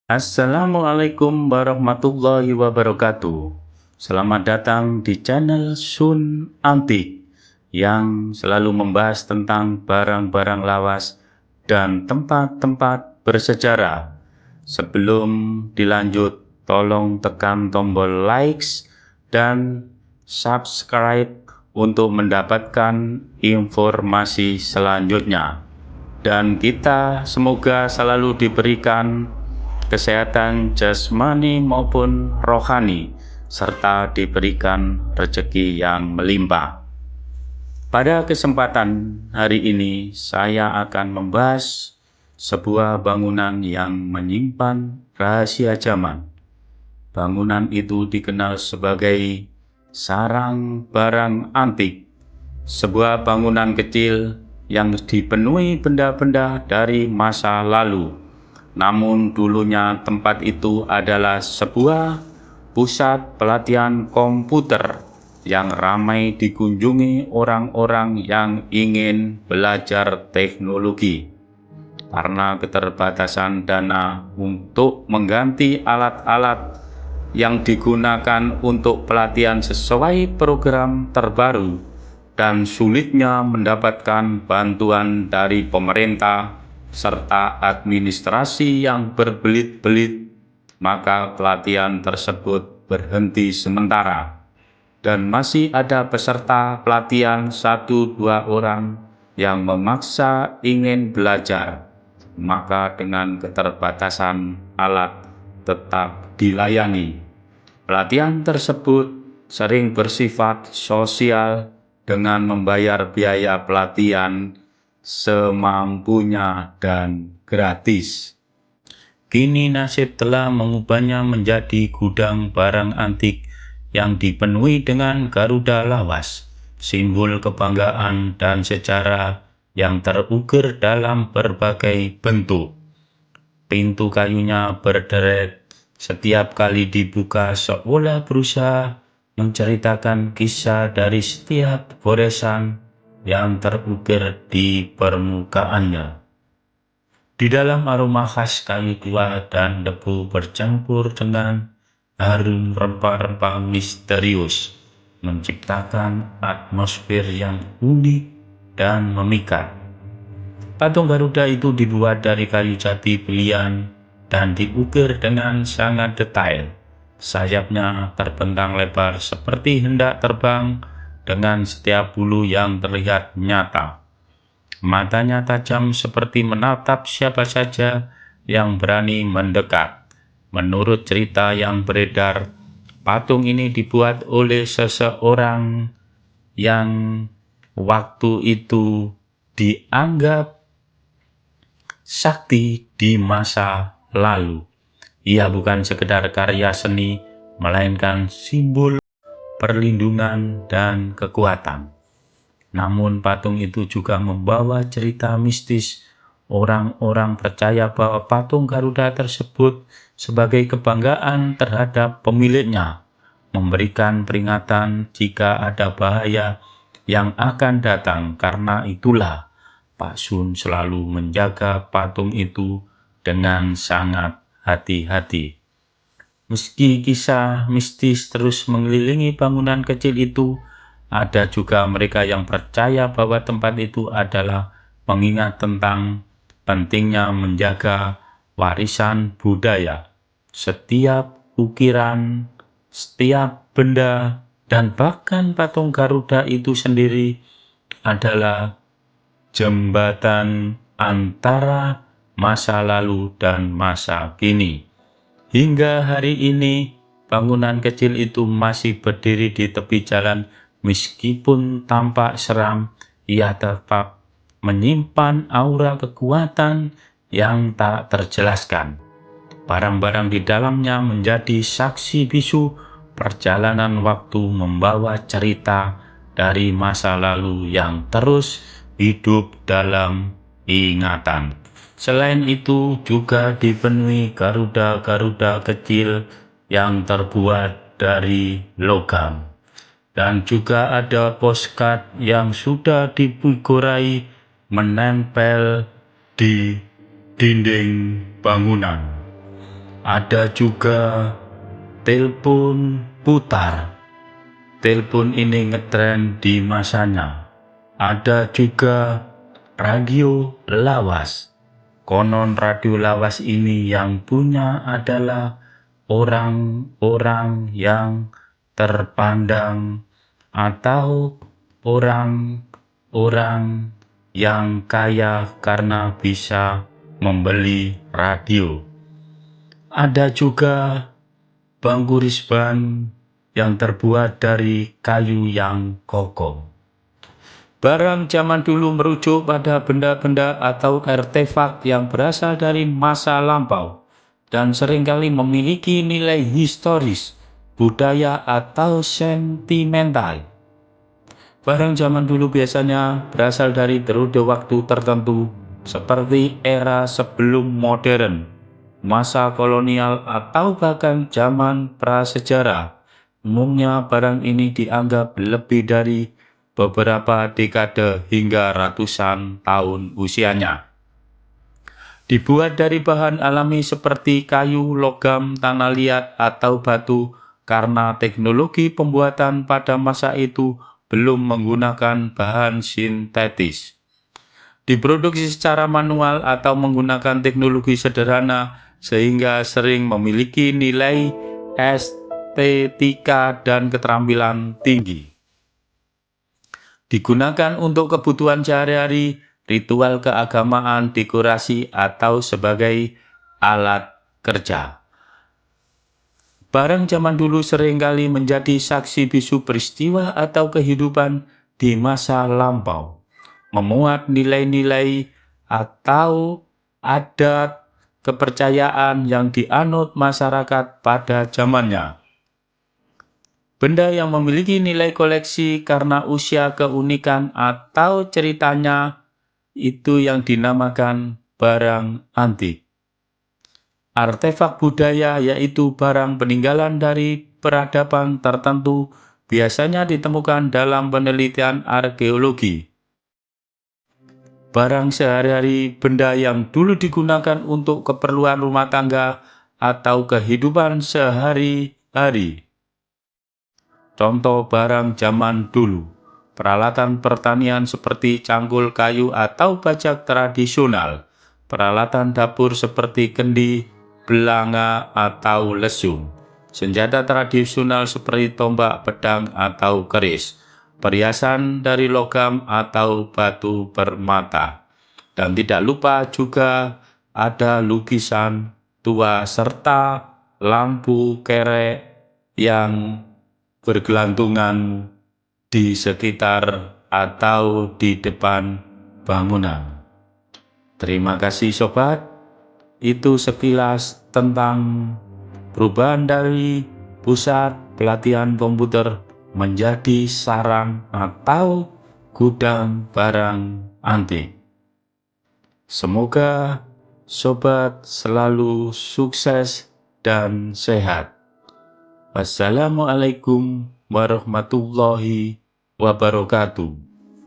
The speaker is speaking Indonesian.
Assalamualaikum warahmatullahi wabarakatuh. Selamat datang di channel Sun Antik yang selalu membahas tentang barang-barang lawas dan tempat-tempat bersejarah. Sebelum dilanjut, tolong tekan tombol likes dan subscribe untuk mendapatkan informasi selanjutnya. Dan kita semoga selalu diberikan kesehatan jasmani maupun rohani, serta diberikan rezeki yang melimpah. Pada kesempatan hari ini, saya akan membahas sebuah bangunan yang menyimpan rahasia zaman. Bangunan itu dikenal sebagai sarang barang antik, sebuah bangunan kecil yang dipenuhi benda-benda dari masa lalu. Namun dulunya tempat itu adalah sebuah pusat pelatihan komputer yang ramai dikunjungi orang-orang yang ingin belajar teknologi. Karena keterbatasan dana untuk mengganti alat-alat yang digunakan untuk pelatihan sesuai program terbaru, dan sulitnya mendapatkan bantuan dari pemerintah serta administrasi yang berbelit-belit, maka pelatihan tersebut berhenti sementara. Dan masih ada peserta pelatihan 1-2 orang yang memaksa ingin belajar, maka dengan keterbatasan alat tetap dilayani. Pelatihan tersebut sering bersifat sosial dengan membayar biaya pelatihan semampunya dan gratis. Kini nasib telah mengubahnya menjadi gudang barang antik yang dipenuhi dengan Garuda lawas, simbol kebanggaan dan sejarah yang terukir dalam berbagai bentuk. Pintu kayunya berderet, setiap kali dibuka seolah berusaha menceritakan kisah dari setiap goresan yang terukir di permukaannya. Di dalam aroma khas kayu tua dan debu bercampur dengan harum rempah-rempah misterius, menciptakan atmosfer yang unik dan memikat. Patung Garuda itu dibuat dari kayu jati pilihan dan diukir dengan sangat detail. Sayapnya terbentang lebar seperti hendak terbang dengan setiap bulu yang terlihat nyata. Matanya tajam seperti menatap siapa saja yang berani mendekat. Menurut cerita yang beredar, patung ini dibuat oleh seseorang yang waktu itu dianggap sakti di masa lalu. Ia bukan sekedar karya seni, melainkan simbol perlindungan dan kekuatan. Namun patung itu juga membawa cerita mistis. Orang-orang percaya bahwa patung Garuda tersebut sebagai kebanggaan terhadap pemiliknya, memberikan peringatan jika ada bahaya yang akan datang. Karena itulah Pak Sun selalu menjaga patung itu dengan sangat hati-hati. Meski kisah mistis terus mengelilingi bangunan kecil itu, ada juga mereka yang percaya bahwa tempat itu adalah pengingat tentang pentingnya menjaga warisan budaya. Setiap ukiran, setiap benda, dan bahkan patung Garuda itu sendiri adalah jembatan antara masa lalu dan masa kini. Hingga hari ini, bangunan kecil itu masih berdiri di tepi jalan. Meskipun tampak seram, ia tetap menyimpan aura kekuatan yang tak terjelaskan. Barang-barang di dalamnya menjadi saksi bisu perjalanan waktu, membawa cerita dari masa lalu yang terus hidup dalam ingatan. Selain itu juga dipenuhi Garuda-Garuda kecil yang terbuat dari logam. Dan juga ada postcard yang sudah dibukurai menempel di dinding bangunan. Ada juga telepon putar. Telepon ini ngetren di masanya. Ada juga radio lawas. Konon radio lawas ini yang punya adalah orang-orang yang terpandang atau orang-orang yang kaya karena bisa membeli radio. Ada juga bangku risban yang terbuat dari kayu yang kokoh. Barang zaman dulu merujuk pada benda-benda atau artefak yang berasal dari masa lampau dan seringkali memiliki nilai historis, budaya, atau sentimental. Barang zaman dulu biasanya berasal dari periode waktu tertentu seperti era sebelum modern, masa kolonial, atau bahkan zaman prasejarah. Umumnya barang ini dianggap lebih dari beberapa dekade hingga ratusan tahun usianya. Dibuat dari bahan alami seperti kayu, logam, tanah liat, atau batu karena teknologi pembuatan pada masa itu belum menggunakan bahan sintetis. Diproduksi secara manual atau menggunakan teknologi sederhana sehingga sering memiliki nilai estetika dan keterampilan tinggi. Digunakan untuk kebutuhan sehari-hari, ritual keagamaan, dekorasi, atau sebagai alat kerja. Barang zaman dulu seringkali menjadi saksi bisu peristiwa atau kehidupan di masa lampau, memuat nilai-nilai atau adat kepercayaan yang dianut masyarakat pada zamannya. Benda yang memiliki nilai koleksi karena usia, keunikan, atau ceritanya itu yang dinamakan barang antik. Artefak budaya yaitu barang peninggalan dari peradaban tertentu biasanya ditemukan dalam penelitian arkeologi. Barang sehari-hari, benda yang dulu digunakan untuk keperluan rumah tangga atau kehidupan sehari-hari. Contoh barang zaman dulu, peralatan pertanian seperti cangkul kayu atau bajak tradisional, peralatan dapur seperti kendi, belanga, atau lesung, senjata tradisional seperti tombak, pedang, atau keris, perhiasan dari logam atau batu permata. Dan tidak lupa juga ada lukisan tua serta lampu kerek yang bergelantungan di sekitar atau di depan bangunan. Terima kasih sobat, itu sekilas tentang perubahan dari pusat pelatihan komputer menjadi sarang atau gudang barang antik. Semoga sobat selalu sukses dan sehat. Wassalamualaikum warahmatullahi wabarakatuh.